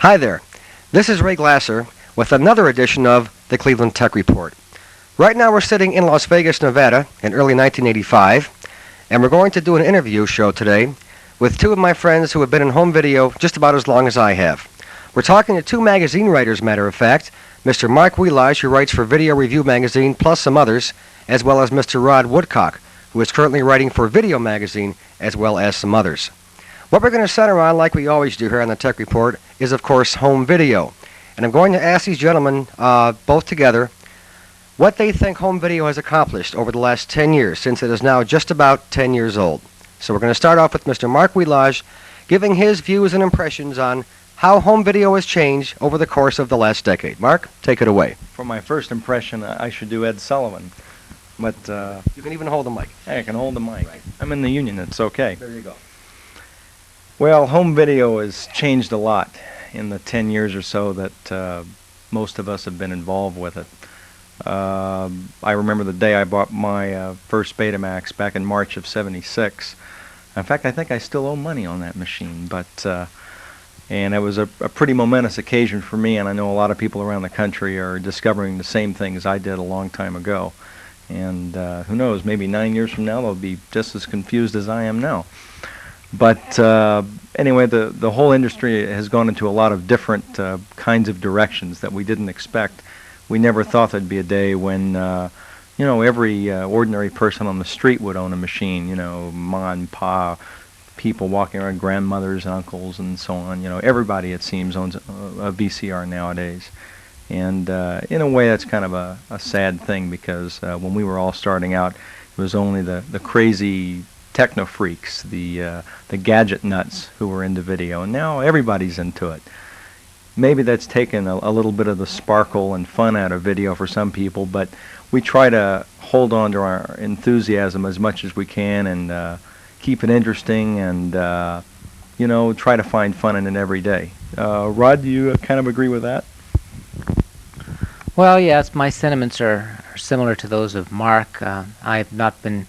Hi there, this is Ray Glasser with another edition of the Cleveland Tech Report. Right now we're sitting in Las Vegas, Nevada in early 1985, and we're going to do an interview show today with two of my friends who have been in home video just about as long as I have. We're talking to two magazine writers, matter of fact, Mr. Marc Wielage, who writes for Video Review magazine, plus some others, as well as Mr. Rod Woodcock, who is currently writing for Video magazine, as well as some others. What we're going to center on, like we always do here on the Tech Report, is of course home video. And I'm going to ask these gentlemen, both together, what they think home video has accomplished over the last 10 years, since it is now just about 10 years old. So we're going to start off with Mr. Marc Wielage, giving his views and impressions on how home video has changed over the course of the last decade. Marc, take it away. For my first impression, I should do Ed Sullivan. But you can even hold the mic. Hey, I can hold the mic. Right. I'm in the union. It's okay. There you go. Well, home video has changed a lot in the 10 years or so that most of us have been involved with it. I remember the day I bought my first Betamax back in March of '76. In fact, I think I still owe money on that machine, but and it was a pretty momentous occasion for me, and I know a lot of people around the country are discovering the same things I did a long time ago. And who knows, maybe 9 years from now they'll be just as confused as I am now. But anyway, the whole industry has gone into a lot of different kinds of directions that we didn't expect. We never thought there'd be a day when, you know, every ordinary person on the street would own a machine. You know, ma and pa, people walking around, grandmothers, uncles, and so on. You know, everybody, it seems, owns a VCR nowadays. And in a way, that's kind of a sad thing, because when we were all starting out, it was only the crazy techno freaks, the gadget nuts who were into video, and now everybody's into it. Maybe that's taken a little bit of the sparkle and fun out of video for some people, but we try to hold on to our enthusiasm as much as we can and keep it interesting and, you know, try to find fun in it every day. Rod, do you kind of agree with that? Well, yes, my sentiments are similar to those of Marc. I have not been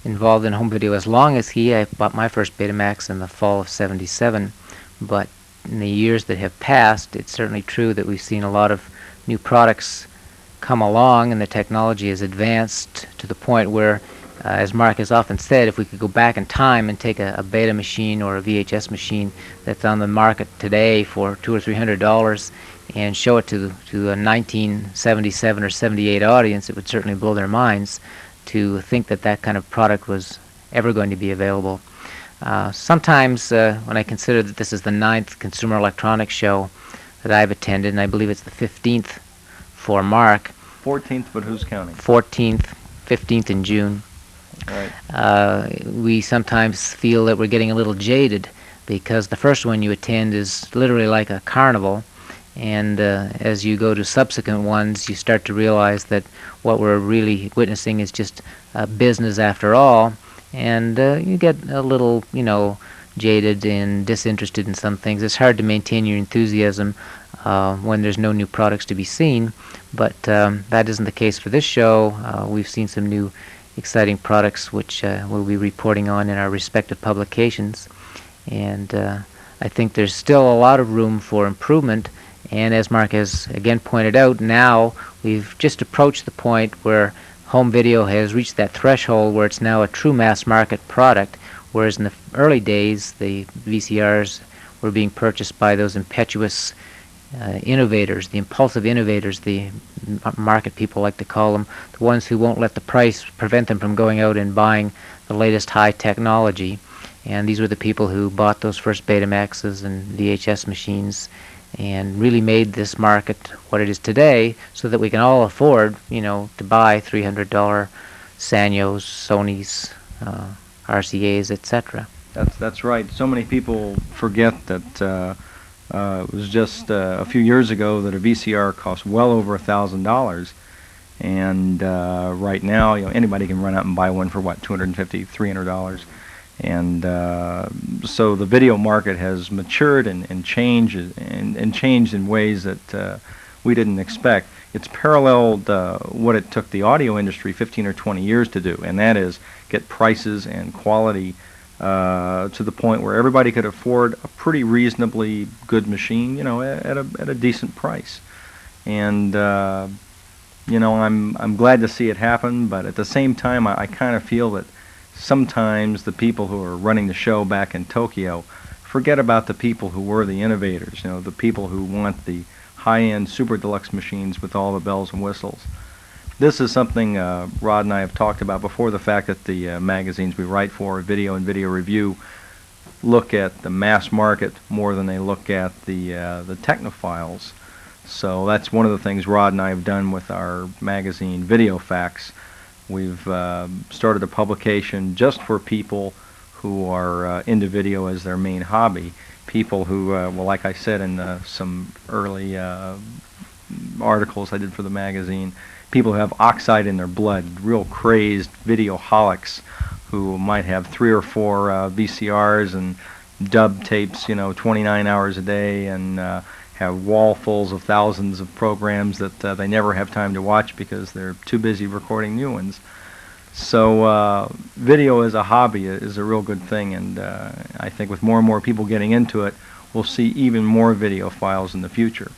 involved in home video as long as he. I bought my first Betamax in the fall of '77, but in the years that have passed, it's certainly true that we've seen a lot of new products come along, and the technology has advanced to the point where, as Marc has often said, if we could go back in time and take a Beta machine or a VHS machine that's on the market today for $200 or $300 and show it to a 1977 or 78 audience, it would certainly blow their minds to think that that kind of product was ever going to be available. Sometimes when I consider that this is the 9th Consumer Electronics Show that I've attended, and I believe it's the 15th for Marc. 14th, but who's counting? 14th, 15th in June. Right. We sometimes feel that we're getting a little jaded, because the first one you attend is literally like a carnival, and as you go to subsequent ones, you start to realize that what we're really witnessing is just business after all, and you get a little, you know, jaded and disinterested in some things. It's hard to maintain your enthusiasm when there's no new products to be seen, but that isn't the case for this show. We've seen some new exciting products which we'll be reporting on in our respective publications, and I think there's still a lot of room for improvement. And as Marc has again pointed out, now we've just approached the point where home video has reached that threshold where it's now a true mass market product, whereas in the early days the VCRs were being purchased by those impetuous innovators, the impulsive innovators, the market people like to call them, the ones who won't let the price prevent them from going out and buying the latest high technology. And these were the people who bought those first Betamaxes and VHS machines and really made this market what it is today, so that we can all afford, you know, to buy $300 Sanyos, Sonys, RCAs, etc. That's right. So many people forget that it was just a few years ago that a VCR cost well over $1,000, and right now, you know, anybody can run out and buy one for what, $250, $300. And so the video market has matured and changed in ways that we didn't expect. It's paralleled what it took the audio industry 15 or 20 years to do, and that is get prices and quality to the point where everybody could afford a pretty reasonably good machine, at a decent price. And I'm glad to see it happen, but at the same time, I kind of feel that sometimes the people who are running the show back in Tokyo forget about the people who were the innovators, the people who want the high-end super deluxe machines with all the bells and whistles. This is something Rod and I have talked about before, the fact that the magazines we write for, Video and Video Review, look at the mass market more than they look at the technophiles. So that's one of the things Rod and I have done with our magazine Videophiles. We've started a publication just for people who are into video as their main hobby. People who, like I said in some early articles I did for the magazine, people who have oxide in their blood, real crazed videoholics who might have 3 or 4 VCRs and dub tapes, 29 hours a day, and have wall-fulls of thousands of programs that they never have time to watch because they're too busy recording new ones. So video as a hobby is a real good thing, and I think with more and more people getting into it, we'll see even more Videophiles in the future.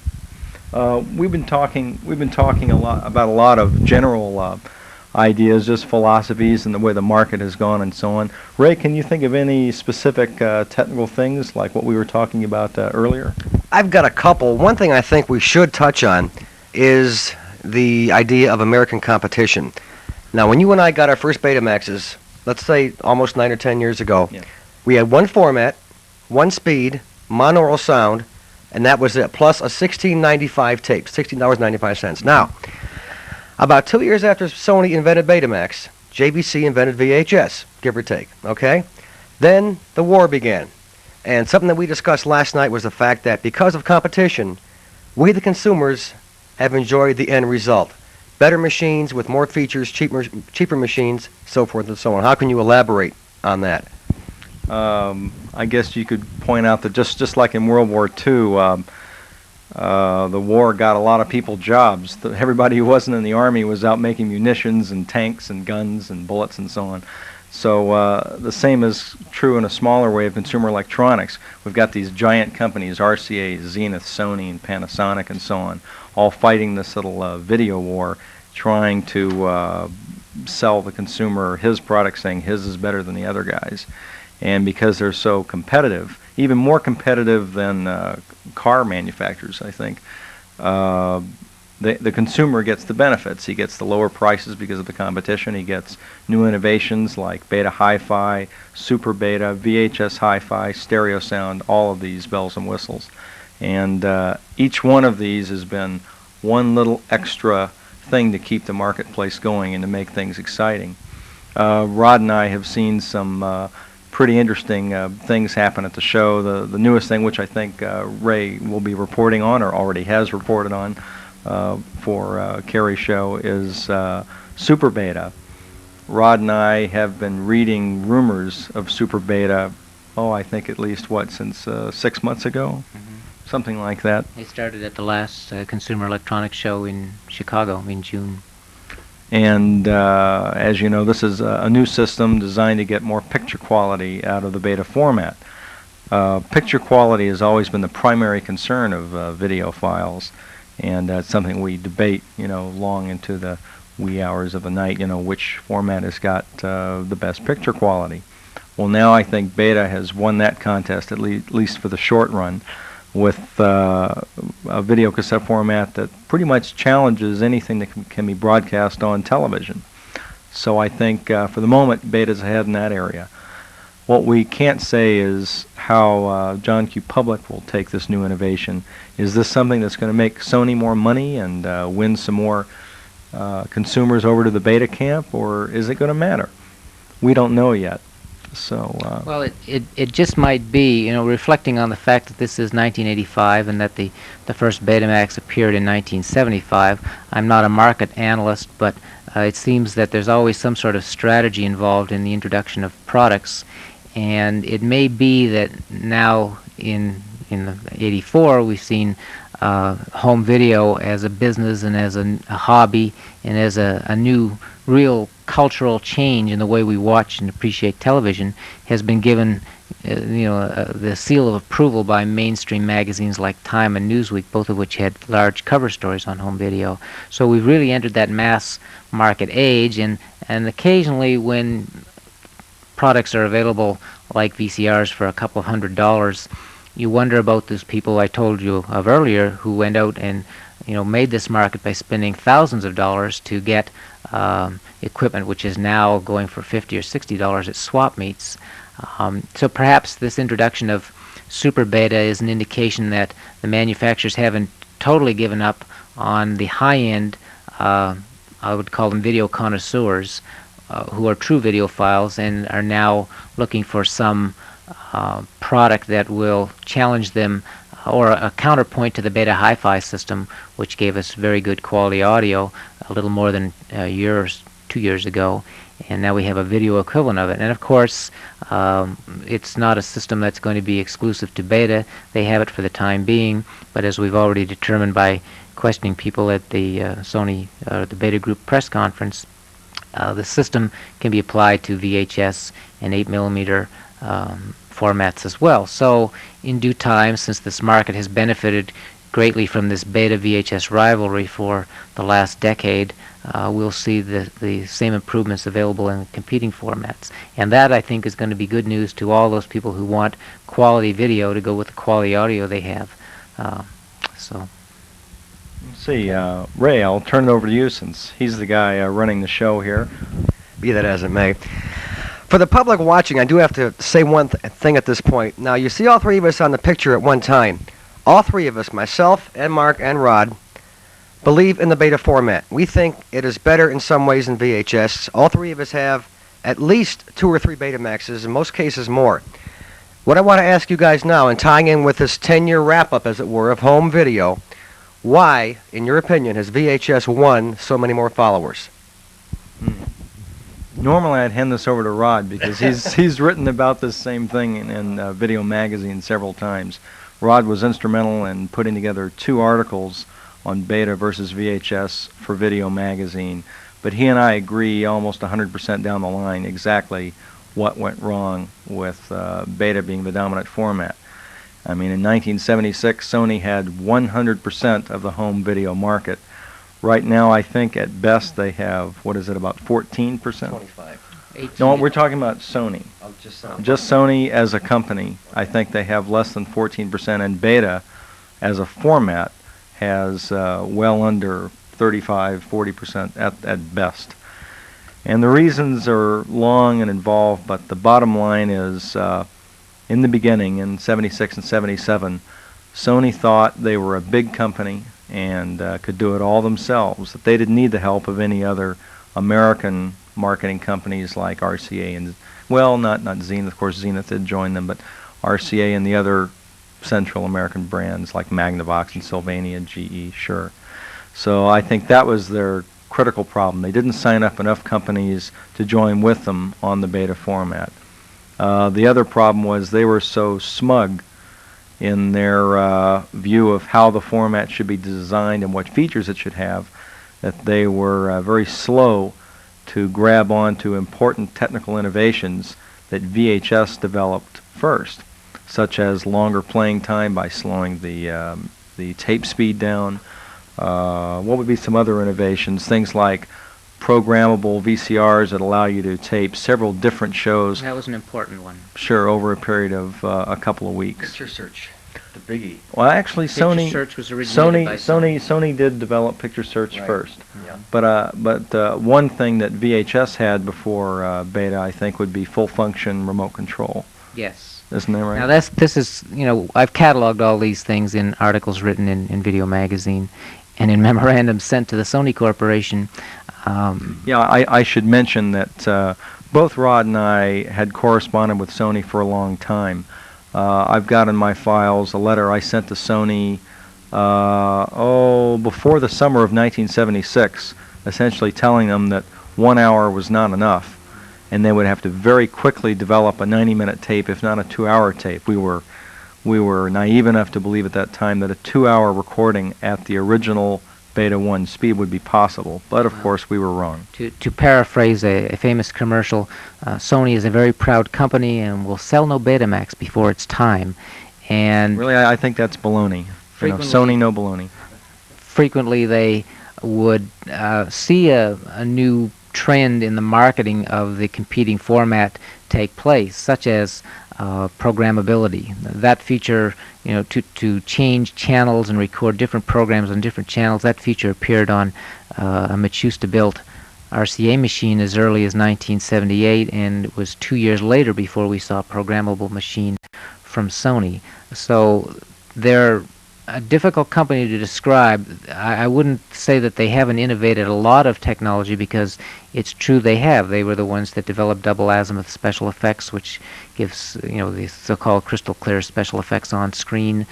We've been talking a lot about a lot of general ideas, just philosophies and the way the market has gone and so on. Ray, can you think of any specific technical things like what we were talking about earlier? I've got a couple. One thing I think we should touch on is the idea of American competition. Now, when you and I got our first Betamaxes, let's say almost 9 or 10 years ago, Yeah. we had one format, one speed, monaural sound, and that was it, plus a $16.95 tape, $16.95. Now, about 2 years after Sony invented Betamax, JVC invented VHS, give or take, okay? Then the war began. And something that we discussed last night was the fact that because of competition, we the consumers have enjoyed the end result. Better machines with more features, cheaper machines, so forth and so on. How can you elaborate on that? I guess you could point out that just like in World War II, the war got a lot of people jobs. Everybody who wasn't in the Army was out making munitions and tanks and guns and bullets and so on. So the same is true in a smaller way of consumer electronics. We've got these giant companies, RCA, Zenith, Sony, and Panasonic, and so on, all fighting this little video war, trying to sell the consumer his product, saying his is better than the other guys. And because they're so competitive, even more competitive than car manufacturers, I think, the consumer gets the benefits. He gets the lower prices because of the competition. He gets new innovations like Beta Hi-Fi, Super Beta, VHS Hi-Fi, stereo sound, all of these bells and whistles. And each one of these has been one little extra thing to keep the marketplace going and to make things exciting. Rod and I have seen some pretty interesting things happen at the show. The newest thing, which I think Ray will be reporting on or already has reported on for Kerry's show, is Super Beta. Rod and I have been reading rumors of Super Beta, I think at least, since 6 months ago? Something like that. It started at the last Consumer Electronics Show in Chicago in June. And as you know, this is a new system designed to get more picture quality out of the beta format. Picture quality has always been the primary concern of Videophiles, and that's something we debate, long into the wee hours of the night, which format has got the best picture quality. Well, now I think Beta has won that contest, at least for the short run, with a video cassette format that pretty much challenges anything that can be broadcast on television. So I think for the moment, Beta's ahead in that area. What we can't say is how John Q. Public will take this new innovation. Is this something that's going to make Sony more money and win some more consumers over to the Beta camp, or is it going to matter? We don't know yet. So well, it just might be, reflecting on the fact that this is 1985 and that the first Betamax appeared in 1975. I'm not a market analyst, but it seems that there's always some sort of strategy involved in the introduction of products, and it may be that now in in the '84, we've seen home video as a business and as a hobby and as a new real cultural change in the way we watch and appreciate television has been given the seal of approval by mainstream magazines like Time and Newsweek, both of which had large cover stories on home video. So we've really entered that mass market age, and occasionally when products are available like VCRs for a couple of $100s, you wonder about those people I told you of earlier who went out and made this market by spending thousands of dollars to get equipment which is now going for $50 or $60 at swap meets. So perhaps this introduction of Super Beta is an indication that the manufacturers haven't totally given up on the high-end, I would call them video connoisseurs, who are true videophiles and are now looking for some product that will challenge them, or a counterpoint to the Beta Hi-Fi system, which gave us very good quality audio a little more than a year or 2 years ago, and now we have a video equivalent of it. And of course, it's not a system that's going to be exclusive to Beta. They have it for the time being, but as we've already determined by questioning people at the Sony, the Beta Group press conference, the system can be applied to VHS and 8mm formats as well. So in due time, since this market has benefited greatly from this Beta VHS rivalry for the last decade, we'll see the same improvements available in competing formats. And that, I think, is going to be good news to all those people who want quality video to go with the quality audio they have. So. Let's see, Ray, I'll turn it over to you since he's the guy running the show here. Be that as it may. For the public watching, I do have to say one thing at this point. Now, you see all three of us on the picture at one time. All three of us, myself and Marc and Rod, believe in the Beta format. We think it is better in some ways than VHS. All three of us have at least 2 or 3 Betamaxes, in most cases more. What I want to ask you guys now, and tying in with this 10-year wrap-up, as it were, of home video, why, in your opinion, has VHS won so many more followers? Normally I'd hand this over to Rod because he's written about this same thing in Video Magazine several times. Rod was instrumental in putting together 2 articles on Beta versus VHS for Video Magazine, but he and I agree almost 100% down the line exactly what went wrong with Beta being the dominant format. I mean, in 1976, Sony had 100% of the home video market. Right now, I think at best they have, what is it, about 14%? 25. No, we're talking about Sony. Oh, just Sony. Just Sony as a company, I think they have less than 14%, and Beta as a format has well under 35-40% at best. And the reasons are long and involved, but the bottom line is, in the beginning, in 76 and 77, Sony thought they were a big company and could do it all themselves, that they didn't need the help of any other American marketing companies like RCA and, well, not Zenith, of course Zenith did join them, but RCA and the other Central American brands like Magnavox and Sylvania, GE, sure. So I think that was their critical problem. They didn't sign up enough companies to join with them on the Beta format. The other problem was they were so smug in their view of how the format should be designed and what features it should have, that they were very slow to grab onto important technical innovations that VHS developed first, such as longer playing time by slowing the tape speed down. What would be some other innovations? Things like programmable VCRs that allow you to tape several different shows. That was an important one. Sure, over a period of a couple of weeks. Picture search, the biggie. Well, actually, Picture search was originated by Sony did develop picture search Right. first. Yeah. But one thing that VHS had before Beta, I think, would be full function remote control. Yes. Isn't that right? Now this is, I've cataloged all these things in articles written in Video Magazine and in memorandums sent to the Sony Corporation. Yeah, I should mention that both Rod and I had corresponded with Sony for a long time. I've got in my files a letter I sent to Sony before the summer of 1976, essentially telling them that 1 hour was not enough, and they would have to very quickly develop a 90-minute tape, if not a 2-hour tape. We we were naive enough to believe at that time that a 2-hour recording at the original Beta 1 speed would be possible, but of course we were wrong. To paraphrase a famous commercial, Sony is a very proud company and will sell no Betamax before its time. And Really, I think that's baloney. You know, Sony, no baloney. frequently they would see a new trend in the marketing of the competing format take place, such as programmability. That feature, to change channels and record different programs on different channels, that feature appeared on a Matsushita-built RCA machine as early as 1978, and it was 2 years later before we saw a programmable machine from Sony. So they're a difficult company to describe. I wouldn't say that they haven't innovated a lot of technology, because it's true they have. They were the ones that developed double azimuth special effects, which gives the so-called crystal clear special effects on screen.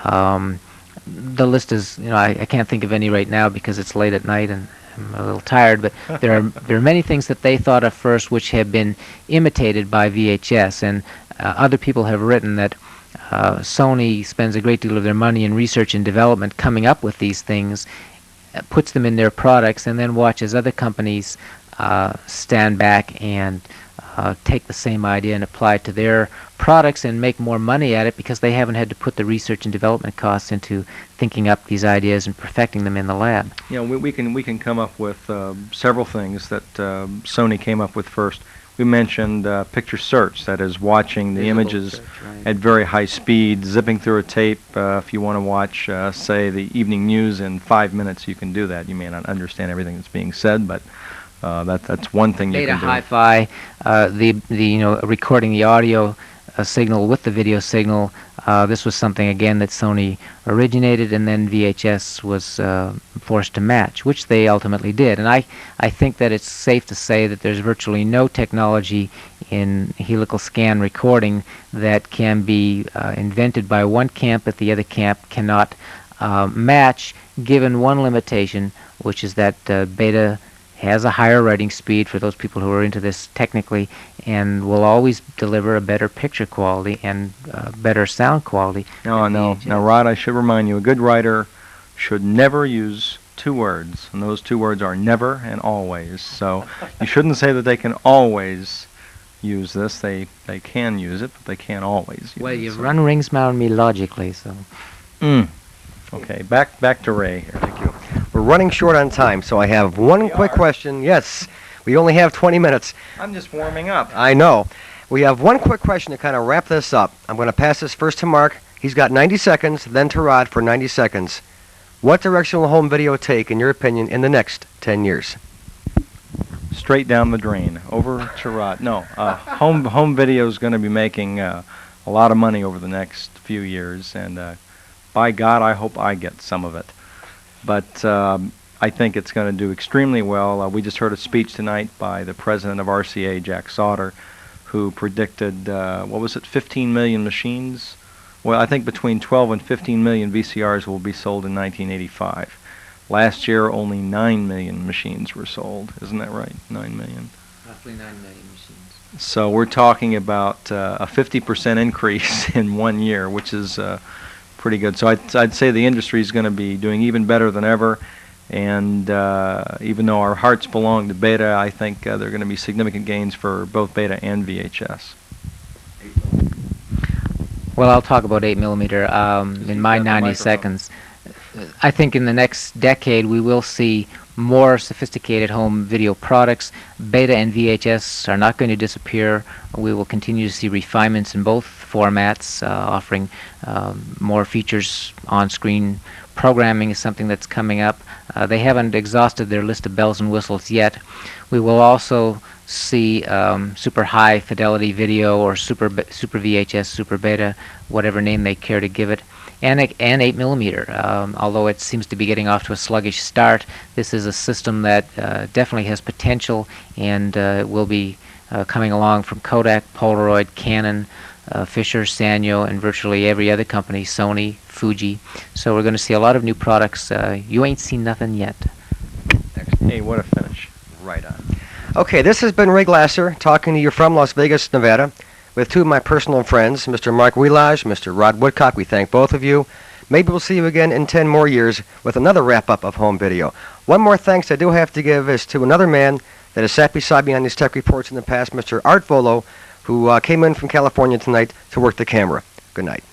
The list is I can't think of any right now because it's late at night and I'm a little tired, but there are many things that they thought of first which have been imitated by VHS, and other people have written that Sony spends a great deal of their money in research and development coming up with these things, puts them in their products, and then watches other companies stand back and take the same idea and apply it to their products and make more money at it, because they haven't had to put the research and development costs into thinking up these ideas and perfecting them in the lab. We can come up with several things that Sony came up with first. We mentioned picture search, that is watching the images search, right, at very high speed, zipping through a tape. If you want to watch, say, the evening news in 5 minutes, you can do that. You may not understand everything that's being said, but that's one thing you can do. Beta hi-fi, recording the audio signal with the video signal. This was something, again, that Sony originated, and then VHS was forced to match, which they ultimately did. And I think that it's safe to say that there's virtually no technology in helical scan recording that can be invented by one camp that the other camp cannot match, given one limitation, which is that Beta has a higher writing speed, for those people who are into this technically, and will always deliver a better picture quality and better sound quality. Now, Rod, I should remind you, a good writer should never use two words, and those two words are never and always. So you shouldn't say that they can always use this. They can use it, but they can't always use it. Well, you've run rings around me logically, so. Okay, back to Ray here. Thank you. We're running short on time, so I have one quick question. Yes, we only have 20 minutes. I'm just warming up. I know. We have one quick question to kind of wrap this up. I'm going to pass this first to Mark. He's got 90 seconds, then to Rod for 90 seconds. What direction will home video take, in your opinion, in the next 10 years? Straight down the drain. Over to Rod. No, home video is going to be making a lot of money over the next few years, and by God, I hope I get some of it. But I think it's going to do extremely well. We just heard a speech tonight by the president of RCA, Jack Sauter, who predicted, 15 million machines? Well, I think between 12 and 15 million VCRs will be sold in 1985. Last year, only 9 million machines were sold. Isn't that right? 9 million. Roughly 9 million machines. So we're talking about a 50% increase in 1 year, which is pretty good. So I'd say the industry is going to be doing even better than ever. And even though our hearts belong to Beta, I think there are going to be significant gains for both Beta and VHS. Well, I'll talk about 8mm in my 90 seconds. I think in the next decade we will see more sophisticated home video products. Beta and VHS are not going to disappear. We will continue to see refinements in both formats, offering more features on screen. Programming is something that's coming up. They haven't exhausted their list of bells and whistles yet. We will also see super high fidelity video, or super VHS, super Beta, whatever name they care to give it, and 8mm. Although it seems to be getting off to a sluggish start, this is a system that definitely has potential, and will be coming along from Kodak, Polaroid, Canon, Fisher, Sanyo, and virtually every other company, Sony, Fuji. So we're going to see a lot of new products. You ain't seen nothing yet. Hey, what a finish. Right on. Okay, this has been Ray Glasser talking to you from Las Vegas, Nevada. with two of my personal friends, Mr. Marc Wielage, Mr. Rod Woodcock. We thank both of you. Maybe we'll see you again in 10 more years with another wrap-up of home video. One more thanks I do have to give is to another man that has sat beside me on these tech reports in the past, Mr. Art Volo, who came in from California tonight to work the camera. Good night.